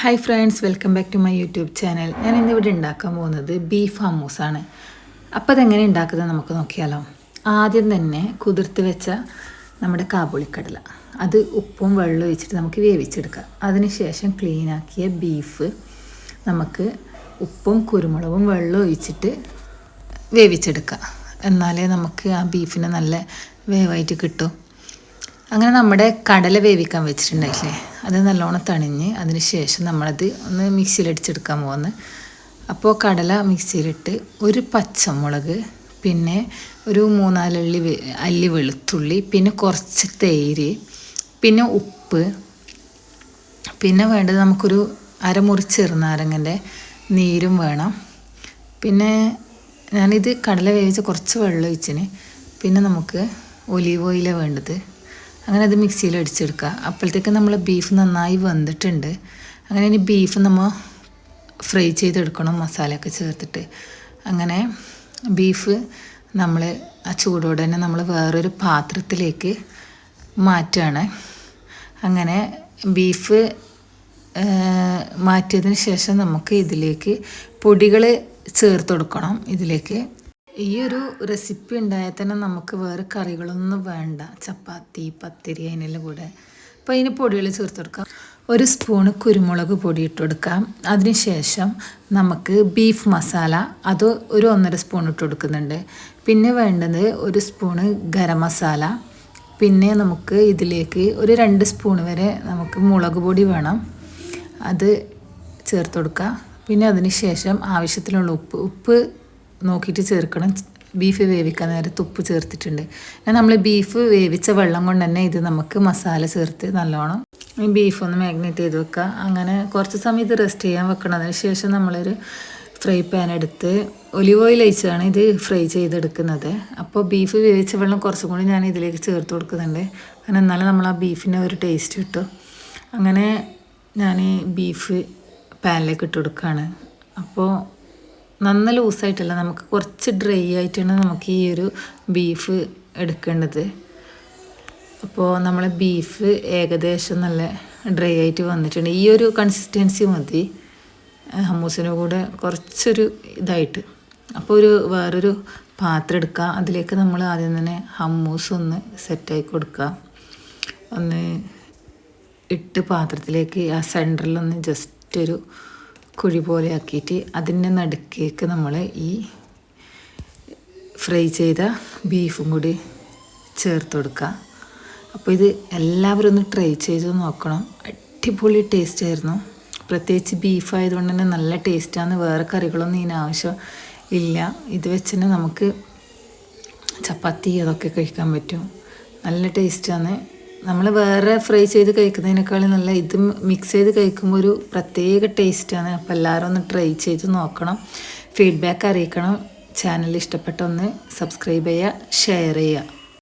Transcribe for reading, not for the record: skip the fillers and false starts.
Hi friends, welcome back to my YouTube channel. ഞാൻ ഇന്നിവിടെ ഉണ്ടാക്കാൻ പോകുന്നത് ബീഫ് ഹമ്മൂസാണ്. അപ്പോൾ അതെങ്ങനെ ഉണ്ടാക്കുന്നത് നമുക്ക് നോക്കിയാലോ. ആദ്യം തന്നെ കുതിർത്ത് വെച്ച നമ്മുടെ കാബൂളിക്കടല അത് ഉപ്പും വെള്ളവും ഒഴിച്ചിട്ട് നമുക്ക് വേവിച്ചെടുക്കാം. അതിനുശേഷം ക്ലീനാക്കിയ ബീഫ് നമുക്ക് ഉപ്പും കുരുമുളകും വെള്ളവും ഒഴിച്ചിട്ട് വേവിച്ചെടുക്കാം. എന്നാലേ നമുക്ക് ആ ബീഫിന് നല്ല വേവായിട്ട് കിട്ടും. അങ്ങനെ നമ്മുടെ കടല വേവിക്കാൻ വെച്ചിട്ടുണ്ടായില്ലേ, അത് നല്ലോണം തണിഞ്ഞ് അതിന് ശേഷം നമ്മളത് ഒന്ന് മിക്സിയിലടിച്ചെടുക്കാൻ പോകുന്നു. അപ്പോൾ കടല മിക്സിയിലിട്ട് ഒരു പച്ചമുളക്, പിന്നെ ഒരു 3-4 അല്ലി വെളുത്തുള്ളി, പിന്നെ കുറച്ച് തൈര്, പിന്നെ ഉപ്പ്, പിന്നെ വേണ്ടത് നമുക്കൊരു അരമുറി ചെറുനാരങ്ങൻ്റെ നീരും വേണം. പിന്നെ ഞാനിത് കടല വേവിച്ച് കുറച്ച് വെള്ളം ഒഴിച്ചിന്. പിന്നെ നമുക്ക് ഒലീവ് ഓയിലാണ് വേണ്ടത്. അങ്ങനെ അത് മിക്സിയിൽ അടിച്ചെടുക്കുക. അപ്പോഴത്തേക്ക് നമ്മൾ ബീഫ് നന്നായി വെന്തിട്ടുണ്ട്. അങ്ങനെ ഇനി ബീഫ് നമ്മൾ ഫ്രൈ ചെയ്തെടുക്കണം മസാലയൊക്കെ ചേർത്തിട്ട്. അങ്ങനെ ബീഫ് നമ്മൾ ആ ചൂടോടെ തന്നെ നമ്മൾ വേറൊരു പാത്രത്തിലേക്ക് മാറ്റുകയാണ്. അങ്ങനെ ബീഫ് മാറ്റിയതിന് ശേഷം നമുക്ക് ഇതിലേക്ക് പൊടികൾ ചേർത്ത് കൊടുക്കണം. ഇതിലേക്ക് ഈ ഒരു റെസിപ്പി ഉണ്ടായാൽ തന്നെ നമുക്ക് വേറെ കറികളൊന്നും വേണ്ട. ചപ്പാത്തി, പത്തിരി അതിനെല്ലാം കൂടെ. അപ്പോൾ അതിന് പൊടികൾ ചേർത്ത് കൊടുക്കാം. 1 സ്പൂണ് കുരുമുളക് പൊടി ഇട്ട് കൊടുക്കാം. അതിനുശേഷം നമുക്ക് ബീഫ് മസാല അത് ഒരു 1.5 സ്പൂൺ ഇട്ട് കൊടുക്കുന്നുണ്ട്. പിന്നെ വേണ്ടത് 1 സ്പൂണ് ഗരം മസാല. പിന്നെ നമുക്ക് ഇതിലേക്ക് ഒരു 2 സ്പൂൺ വരെ നമുക്ക് മുളക് പൊടി വേണം, അത് ചേർത്ത് കൊടുക്കുക. പിന്നെ അതിന് ശേഷം ആവശ്യത്തിനുള്ള ഉപ്പ് നോക്കിയിട്ട് ചേർക്കണം. ബീഫ് വേവിക്കാൻ നേരത്ത് ഉപ്പ് ചേർത്തിട്ടുണ്ട്. നമ്മൾ ബീഫ് വേവിച്ച വെള്ളം കൊണ്ട് തന്നെ ഇത് നമുക്ക് മസാല ചേർത്ത് നല്ലോണം ഈ ബീഫ് ഒന്ന് മാഗ്നേറ്റ് ചെയ്ത് വെക്കുക. അങ്ങനെ കുറച്ച് സമയം ഇത് റെസ്റ്റ് ചെയ്യാൻ വെക്കണം. അതിന് ശേഷം നമ്മളൊരു ഫ്രൈ പാൻ എടുത്ത് ഒലിവ് ഓയിൽ ഒഴിച്ചാണ് ഇത് ഫ്രൈ ചെയ്തെടുക്കുന്നത്. അപ്പോൾ ബീഫ് വേവിച്ച വെള്ളം കുറച്ചും കൂടി ഞാൻ ഇതിലേക്ക് ചേർത്ത് കൊടുക്കുന്നുണ്ട്. കാരണം എന്നാലും നമ്മൾ ആ ബീഫിന് ഒരു ടേസ്റ്റ് കിട്ടും. അങ്ങനെ ഞാൻ ഈ ബീഫ് പാനിലേക്ക് ഇട്ട് കൊടുക്കുകയാണ്. അപ്പോൾ നന്ന ലൂസായിട്ടല്ല, നമുക്ക് കുറച്ച് ഡ്രൈ ആയിട്ടാണ് നമുക്ക് ഈ ഒരു ബീഫ് എടുക്കേണ്ടത്. അപ്പോൾ നമ്മൾ ബീഫ് ഏകദേശം നല്ല ഡ്രൈ ആയിട്ട് വന്നിട്ടുണ്ട്. ഈ ഒരു കൺസിസ്റ്റൻസി മതി ഹമ്മൂസിന് കൂടെ കുറച്ചൊരു ഇതായിട്ട്. അപ്പോൾ വേറൊരു പാത്രം എടുക്കുക. അതിലേക്ക് നമ്മൾ ആദ്യം തന്നെ ഹമ്മൂസ് ഒന്ന് സെറ്റായി കൊടുക്കുക. ഒന്ന് ഇട്ട് പാത്രത്തിലേക്ക് ആ സെൻറ്ററിലൊന്ന് ജസ്റ്റ് ഒരു കുഴി പോലെ ആക്കിയിട്ട് അതിൻ്റെ നടുക്കേക്ക് നമ്മൾ ഈ ഫ്രൈ ചെയ്ത ബീഫും കൂടി ചേർത്ത് കൊടുക്കുക. അപ്പോൾ ഇത് എല്ലാവരും ഒന്ന് ട്രൈ ചെയ്ത് നോക്കണം. അടിപൊളി ടേസ്റ്റ് ആയിരുന്നു. പ്രത്യേകിച്ച് ബീഫ് ആയതുകൊണ്ട് തന്നെ നല്ല ടേസ്റ്റാണ്. വേറെ കറികളൊന്നും ഇതിന് ആവശ്യം ഇല്ല. ഇത് വെച്ച് തന്നെ നമുക്ക് ചപ്പാത്തി അതൊക്കെ കഴിക്കാൻ പറ്റും. നല്ല ടേസ്റ്റാണ്. നമ്മൾ വേറെ ഫ്രൈ ചെയ്ത് കഴിക്കുന്നതിനേക്കാളും നല്ല ഇത് മിക്സ് ചെയ്ത് കഴിക്കുമ്പോൾ ഒരു പ്രത്യേക ടേസ്റ്റാണ്. അപ്പോൾ എല്ലാവരും ഒന്ന് ട്രൈ ചെയ്ത് നോക്കണം. ഫീഡ്ബാക്ക് അറിയിക്കണം. ചാനൽ ഇഷ്ടപ്പെട്ട ഒന്ന് സബ്സ്ക്രൈബ് ചെയ്യുക, ഷെയർ ചെയ്യുക.